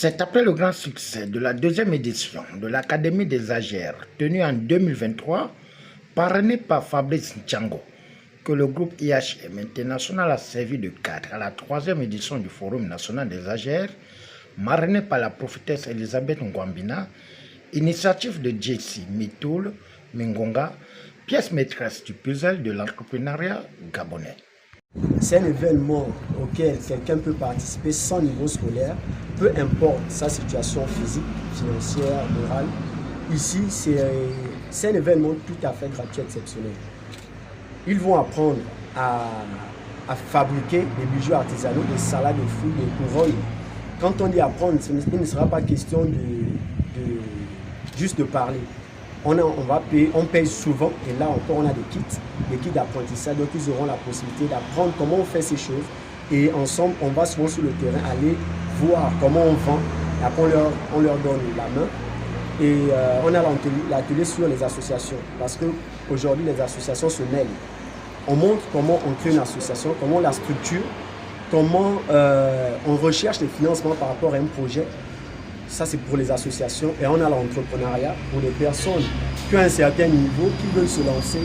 C'est après le grand succès de la deuxième édition de l'Académie des AGR tenue en 2023, parrainée par Fabrice Ntchango, que le groupe IHM International a servi de cadre à la troisième édition du Forum national des AGR, marrainée par la prophétesse Elisabeth Ngwambina, initiative de JC Mitoul Mengonga, pièce maîtresse du puzzle de l'entrepreneuriat gabonais. C'est un événement auquel quelqu'un peut participer sans niveau scolaire, peu importe sa situation physique, financière, morale. Ici, c'est un événement tout à fait gratuit, exceptionnel. Ils vont apprendre à fabriquer des bijoux artisanaux, des salades de fruits, des couronnes. Quand on dit apprendre, il ne sera pas question juste de parler. On paye souvent, et là encore on a des kits d'apprentissage, donc ils auront la possibilité d'apprendre comment on fait ces choses, et ensemble on va souvent sur le terrain aller voir comment on vend, et après on leur donne la main, et on a l'atelier sur les associations, parce qu'aujourd'hui les associations se mêlent. On montre comment on crée une association, comment on la structure, comment on recherche les financements par rapport à un projet. Ça, c'est pour les associations. Et on a l'entrepreneuriat pour les personnes qui ont un certain niveau, qui veulent se lancer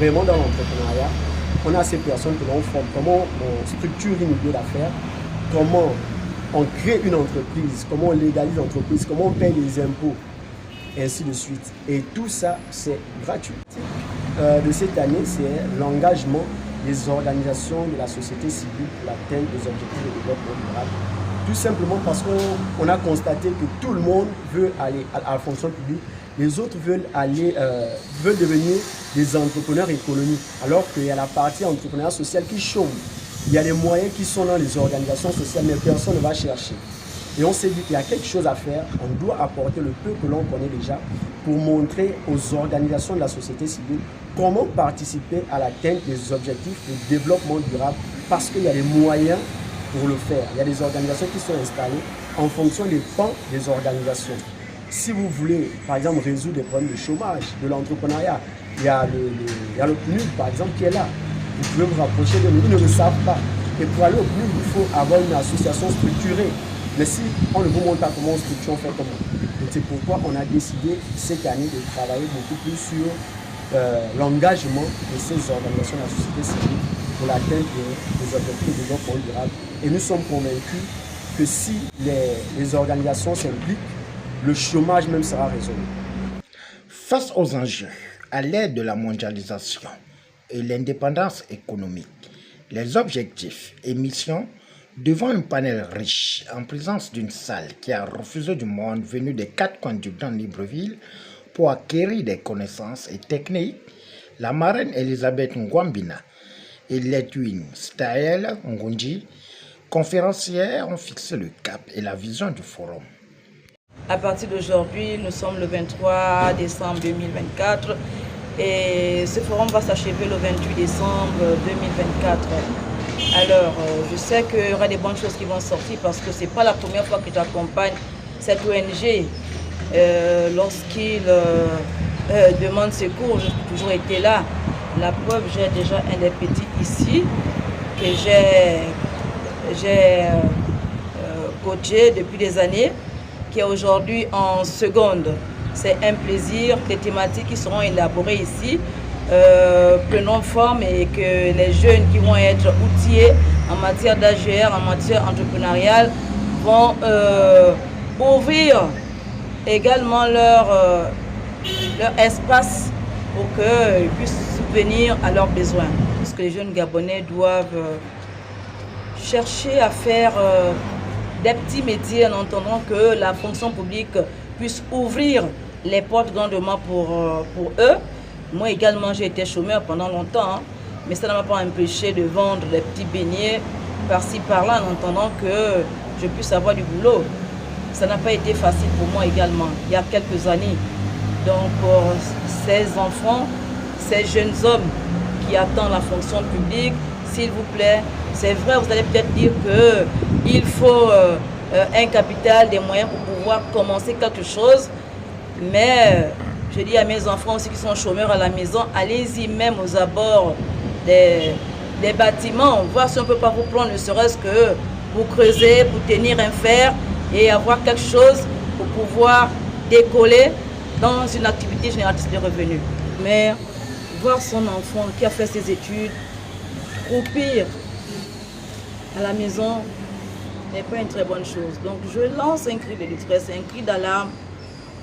vraiment dans l'entrepreneuriat. On a ces personnes que l'on forme, comment on structure une idée d'affaires, comment on crée une entreprise, comment on légalise l'entreprise, comment on paye les impôts, et ainsi de suite. Et tout ça, c'est gratuit. De cette année, c'est l'engagement des organisations de la société civile pour l'atteinte des objectifs de développement durable. Tout simplement parce qu'on a constaté que tout le monde veut aller à la fonction publique, les autres veulent devenir des entrepreneurs économiques, alors qu'il y a la partie entrepreneuriat social qui chôme. Il y a les moyens qui sont dans les organisations sociales, mais personne ne va chercher. Et on s'est dit qu'il y a quelque chose à faire, on doit apporter le peu que l'on connaît déjà pour montrer aux organisations de la société civile comment participer à l'atteinte des objectifs de développement durable, parce qu'il y a les moyens pour le faire. Il y a des organisations qui sont installées en fonction des pans des organisations. Si vous voulez, par exemple, résoudre des problèmes de chômage, de l'entrepreneuriat, il y a le PNUD, par exemple, qui est là. Vous pouvez vous rapprocher de nous, ils ne le savent pas. Et pour aller au PNUD, il faut avoir une association structurée. Mais si on ne vous montre pas comment on structure, on fait comment. Donc c'est pourquoi on a décidé cette année de travailler beaucoup plus sur l'engagement de ces organisations de la société civile pour l'atteinte des objectifs de développement durable. Et nous sommes convaincus que si les organisations s'impliquent, le chômage même sera résolu. Face aux enjeux, à l'aide de la mondialisation et l'indépendance économique, les objectifs et missions devant un panel riche en présence d'une salle qui a refusé du monde venu des quatre coins du Grand Libreville pour acquérir des connaissances et techniques, la marraine Elisabeth Ngwambina et l'Edwin Staël Ngunji, conférencières, ont fixé le cap et la vision du forum. À partir d'aujourd'hui, nous sommes le 23 décembre 2024 et ce forum va s'achever le 28 décembre 2024. Alors, je sais qu'il y aura des bonnes choses qui vont sortir parce que ce n'est pas la première fois que j'accompagne cette ONG. Lorsqu'il demande secours, j'ai toujours été là. La preuve, j'ai déjà un des petits ici que j'ai coaché depuis des années, qui est aujourd'hui en seconde. C'est un plaisir. Les thématiques qui seront élaborées ici prenons forme et que les jeunes qui vont être outillés en matière d'AGR, en matière entrepreneuriale, vont ouvrir également leur espace pour qu'ils puissent subvenir à leurs besoins. Parce que les jeunes Gabonais doivent chercher à faire des petits métiers en entendant que la fonction publique puisse ouvrir les portes grandement pour eux. Moi également, j'ai été chômeur pendant longtemps, mais ça ne m'a pas empêché de vendre des petits beignets par-ci par-là en entendant que je puisse avoir du boulot. Ça n'a pas été facile pour moi également, il y a quelques années. Donc pour ces enfants, ces jeunes hommes qui attendent la fonction publique, s'il vous plaît, c'est vrai, vous allez peut-être dire qu'il faut un capital, des moyens pour pouvoir commencer quelque chose, mais je dis à mes enfants aussi qui sont chômeurs à la maison, allez-y même aux abords des bâtiments, voir si on ne peut pas vous prendre, ne serait-ce que pour creuser, pour tenir un fer, et avoir quelque chose pour pouvoir décoller dans une activité génératrice de revenus. Mais voir son enfant qui a fait ses études croupir à la maison n'est pas une très bonne chose. Donc je lance un cri de détresse, un cri d'alarme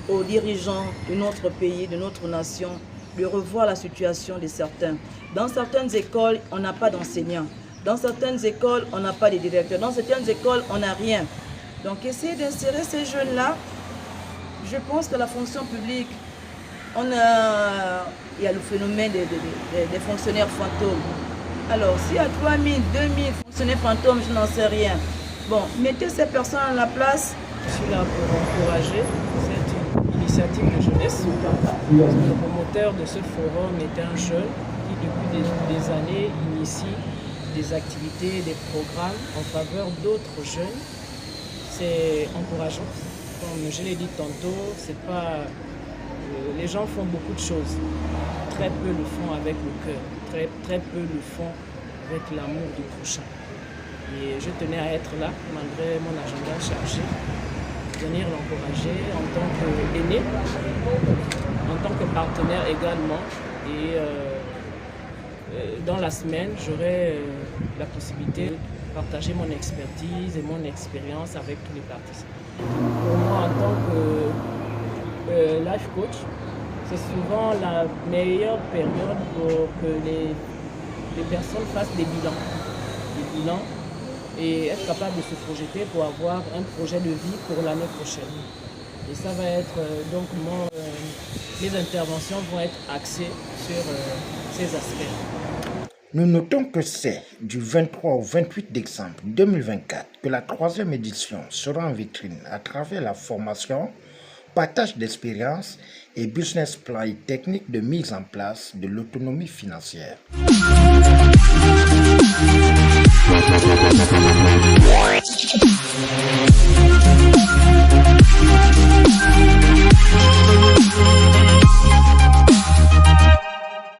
aux dirigeants de notre pays, de notre nation, de revoir la situation de certains. Dans certaines écoles, on n'a pas d'enseignants. Dans certaines écoles, on n'a pas de directeurs. Dans certaines écoles, on n'a rien. Donc essayer d'insérer ces jeunes-là, je pense que la fonction publique, il y a le phénomène des fonctionnaires fantômes. Alors, s'il y a 3000, 2000 fonctionnaires fantômes, je n'en sais rien. Bon, mettez ces personnes à la place. Je suis là pour encourager cette initiative de jeunesse. Le promoteur de ce forum est un jeune qui, depuis des années, initie des activités, des programmes en faveur d'autres jeunes. C'est encourageant. Comme je l'ai dit tantôt, c'est pas, les gens font beaucoup de choses. Très peu le font avec le cœur. Très peu le font avec l'amour du prochain. Et je tenais à être là, malgré mon agenda chargé, venir l'encourager en tant qu'aîné, en tant que partenaire également. Et dans la semaine, j'aurai la possibilité de partager mon expertise et mon expérience avec tous les participants. Pour moi, en tant que life coach, c'est souvent la meilleure période pour que les personnes fassent des bilans et être capable de se projeter pour avoir un projet de vie pour l'année prochaine. Et ça va être, donc, les interventions vont être axées sur ces aspects. Nous notons que c'est du 23 au 28 décembre 2024 que la 3e édition sera en vitrine à travers la formation, partage d'expériences et business plan et techniques de mise en place de l'autonomie financière.